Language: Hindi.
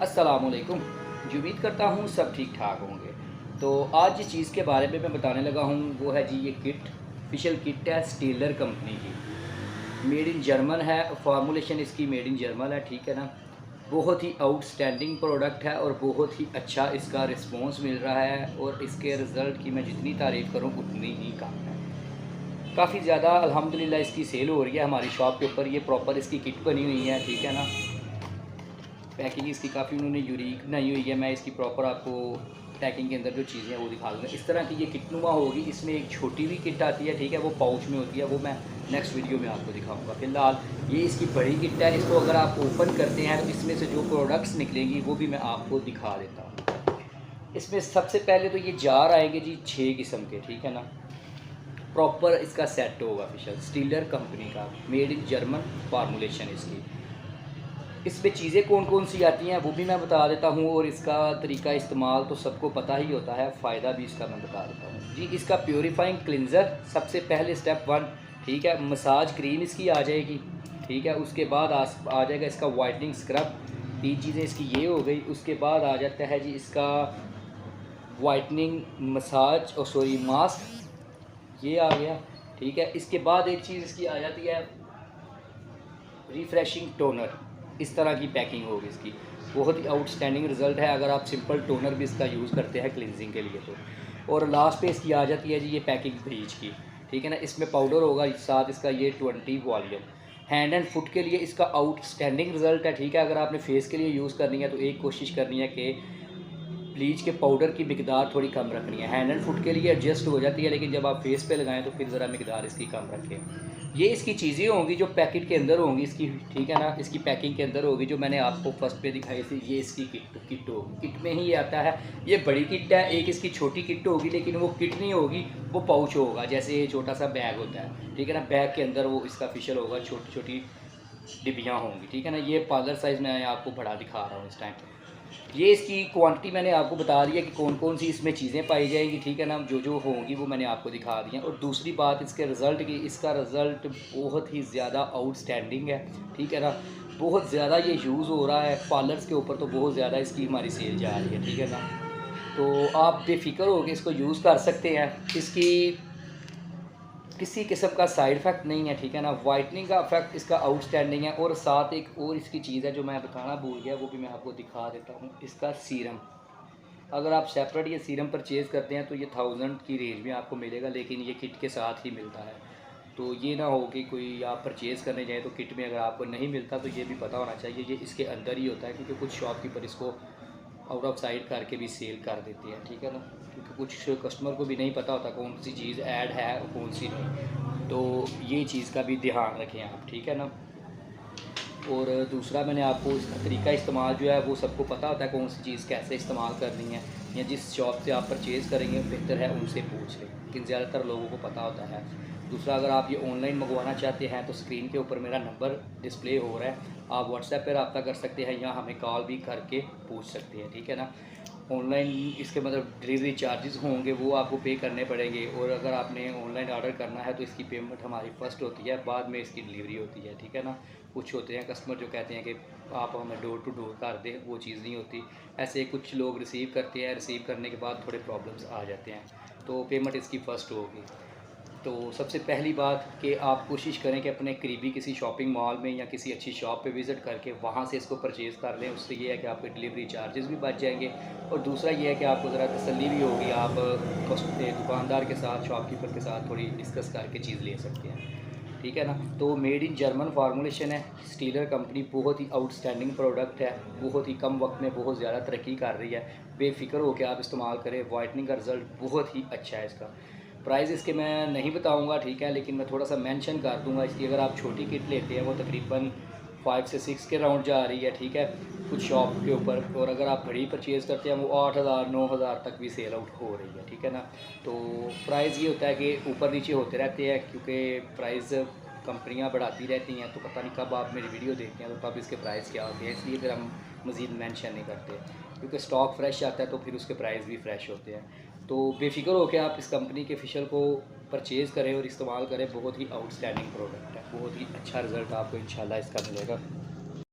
अस्सलामुअलैकुम। जी, उम्मीद करता हूँ सब ठीक ठाक होंगे। तो आज जिस चीज़ के बारे में मैं बताने लगा हूँ वो है जी ये किट, ऑफिशियल किट है स्टीलर कंपनी की। मेड इन जर्मन है, फार्मूलेशन इसकी मेड इन जर्मन है, ठीक है ना। बहुत ही आउटस्टैंडिंग प्रोडक्ट है और बहुत ही अच्छा इसका रिस्पॉन्स मिल रहा है और इसके रिज़ल्ट की मैं जितनी तारीफ़ करूँ उतनी ही कम है। काफ़ी ज़्यादा अल्हम्दुलिल्लाह इसकी सेल हो रही है हमारी शॉप के ऊपर। ये प्रॉपर इसकी किट बनी हुई है, ठीक है ना। पैकिंग इसकी काफ़ी उन्होंने यूनिक बनाई हुई है। मैं इसकी प्रॉपर आपको पैकिंग के अंदर जो चीज़ें हैं वो दिखा दूँगा। इस तरह की ये किटनुमा होगी। इसमें एक छोटी भी किट आती है, ठीक है, वो पाउच में होती है, वो मैं नेक्स्ट वीडियो में आपको दिखाऊंगा। फ़िलहाल ये इसकी बड़ी किट है। इसको अगर आप ओपन करते हैं तो इसमें से जो प्रोडक्ट्स निकलेंगी वो भी मैं आपको दिखा देता हूँ। इसमें सबसे पहले तो ये जार आएंगे जी 6 किस्म के, ठीक है ना। प्रॉपर इसका सेट होगा ऑफिशियल स्टीलर कंपनी का, मेड इन जर्मन फार्मूलेशन इसकी। इसमें चीज़ें कौन कौन सी आती हैं वो भी मैं बता देता हूँ और इसका तरीका इस्तेमाल तो सबको पता ही होता है, फ़ायदा भी इसका मैं बता देता हूँ जी। इसका प्योरीफाइंग क्लिनज़र सबसे पहले स्टेप 1, ठीक है। मसाज क्रीम इसकी आ जाएगी, ठीक है। उसके बाद आ जाएगा इसका वाइटनिंग स्क्रब। 3 चीज़ें इसकी ये हो गई। उसके बाद आ जाता है जी इसका वाइटनिंग मसाज और सॉरी मास्क, ये आ गया, ठीक है। इसके बाद एक चीज़ इसकी आ जाती है रिफ़्रेशिंग टोनर। इस तरह की पैकिंग होगी इसकी। बहुत ही आउटस्टैंडिंग रिज़ल्ट है अगर आप सिंपल टोनर भी इसका यूज़ करते हैं क्लिनजिंग के लिए तो। और लास्ट पे इसकी आ जाती है जी ये पैकिंग ब्लीच की, ठीक है ना। इसमें पाउडर होगा, साथ इसका ये 20 वॉल्यूम। हैंड एंड फुट के लिए इसका आउटस्टैंडिंग रिज़ल्ट है, ठीक है। अगर आपने फेस के लिए यूज़ करनी है तो एक कोशिश करनी है कि ब्लीच के पाउडर की मिकदार थोड़ी कम रखनी है। हैंड एंड फुट के लिए एडजस्ट हो जाती है, लेकिन जब आप फेस पे लगाएं तो फिर ज़रा मिकदार इसकी कम रखें। ये इसकी चीज़ें होंगी जो पैकेट के अंदर होंगी इसकी, ठीक है ना। इसकी पैकिंग के अंदर होगी जो मैंने आपको फर्स्ट पे दिखाई थी। ये इसकी किट होगी। किट में ही ये आता है। ये बड़ी किट है। एक इसकी छोटी किट होगी, लेकिन वो किट नहीं होगी, वो पाउच होगा। जैसे ये छोटा सा बैग होता है, ठीक है ना। बैग के अंदर वो इसका फिशल होगा, छोटी छोटी डिब्बियाँ होंगी, ठीक है ना। ये पार्लर साइज़ में आपको बड़ा दिखा रहा हूँ इस टाइम। ये इसकी क्वांटिटी मैंने आपको बता दी है कि कौन कौन सी इसमें चीज़ें पाई जाएंगी, ठीक है ना। जो जो होंगी वो मैंने आपको दिखा दी हैं। और दूसरी बात इसके रिज़ल्ट की, इसका रिज़ल्ट बहुत ही ज़्यादा आउटस्टैंडिंग है, ठीक है ना। बहुत ज़्यादा ये यूज़ हो रहा है पार्लर्स के ऊपर, तो बहुत ज़्यादा इसकी हमारी सेल जा रही है, ठीक है ना। तो आप बेफिक्र होकर इसको यूज़ कर सकते हैं। इसकी किसी किस्म का साइड इफ़ेक्ट नहीं है, ठीक है ना। वाइटनिंग का इफेक्ट इसका आउटस्टैंडिंग है। और साथ एक और इसकी चीज़ है जो मैं बताना भूल गया, वो भी मैं आपको दिखा देता हूँ। इसका सीरम, अगर आप सेपरेट ये सीरम परचेज़ करते हैं तो ये 1000 की रेंज में आपको मिलेगा, लेकिन ये किट के साथ ही मिलता है। तो ये ना हो कि कोई आप परचेज़ करने जाए तो किट में अगर आपको नहीं मिलता, तो ये भी पता होना चाहिए ये इसके अंदर ही होता है, क्योंकि कुछ शॉपकीपर इसको आउट ऑफ साइड करके भी सेल कर देते हैं, ठीक है ना। क्योंकि कुछ कस्टमर को भी नहीं पता होता कौन सी चीज़ ऐड है और कौन सी नहीं। तो ये चीज़ का भी ध्यान रखें आप, ठीक है ना। और दूसरा मैंने आपको इसका तरीका इस्तेमाल जो है वो सबको पता होता है, कौन सी चीज़ कैसे इस्तेमाल करनी है, या जिस शॉप से आप परचेज़ करेंगे बेहतर है उनसे पूछ लें, लेकिन ज़्यादातर लोगों को पता होता है। दूसरा, अगर आप ये ऑनलाइन मंगवाना चाहते हैं तो स्क्रीन के ऊपर मेरा नंबर डिस्प्ले हो रहा है, आप व्हाट्सएप पर रब्ता कर सकते हैं या हमें कॉल भी करके पूछ सकते हैं, ठीक है ना। ऑनलाइन इसके मतलब डिलीवरी चार्जेस होंगे वो आपको पे करने पड़ेंगे। और अगर आपने ऑनलाइन ऑर्डर करना है तो इसकी पेमेंट हमारी फ़र्स्ट होती है, बाद में इसकी डिलीवरी होती है, ठीक है ना। कुछ होते हैं कस्टमर जो कहते हैं कि आप हमें डोर टू डोर कर दें, वो चीज़ नहीं होती। ऐसे कुछ लोग रिसीव करते हैं, रिसीव करने के बाद थोड़े प्रॉब्लम्स आ जाते हैं, तो पेमेंट इसकी फ़र्स्ट होगी। तो सबसे पहली बात कि आप कोशिश करें कि अपने करीबी किसी शॉपिंग मॉल में या किसी अच्छी शॉप पे विज़िट करके वहाँ से इसको परचेज़ कर लें। उससे ये है कि आपके डिलीवरी चार्जेस भी बच जाएंगे। और दूसरा ये है कि आपको ज़रा तसल्ली भी होगी, आप दुकानदार के साथ, शॉपकीपर के साथ थोड़ी डिस्कस करके चीज़ ले सकते हैं, ठीक है ना। तो मेड इन जर्मन फार्मूलेशन है, स्टीलर कंपनी, बहुत ही आउटस्टैंडिंग प्रोडक्ट है, बहुत ही कम वक्त में बहुत ज़्यादा तरक्की कर रही है। बेफिक्र होकर आप इस्तेमाल करें, वाइटनिंग का रिज़ल्ट बहुत ही अच्छा है इसका। प्राइस इसके मैं नहीं बताऊंगा, ठीक है, लेकिन मैं थोड़ा सा मेंशन कर दूंगा इसकी। अगर आप छोटी किट लेते हैं वो तकरीबन 5 से 6 के राउंड जा रही है, ठीक है, कुछ शॉप के ऊपर। और अगर आप बड़ी परचेज़ करते हैं वो 8000 9000 तक भी सेल आउट हो रही है, ठीक है ना। तो प्राइस ये होता है कि ऊपर नीचे होते रहते हैं, क्योंकि प्राइस कंपनियां बढ़ाती रहती हैं, तो पता नहीं कब आप मेरी वीडियो देखते हैं तो तब इसके प्राइस क्या होते हैं, इसलिए फिर हम मज़ीद मेंशन नहीं करते। क्योंकि स्टॉक फ्रेश आता है तो फिर उसके प्राइस भी फ्रेश होते हैं। तो बेफिक्र होकर आप इस कंपनी के फिशल को परचेज़ करें और इस्तेमाल करें। बहुत ही आउटस्टैंडिंग प्रोडक्ट है, बहुत ही अच्छा रिज़ल्ट आपको इंशाल्लाह इसका मिलेगा।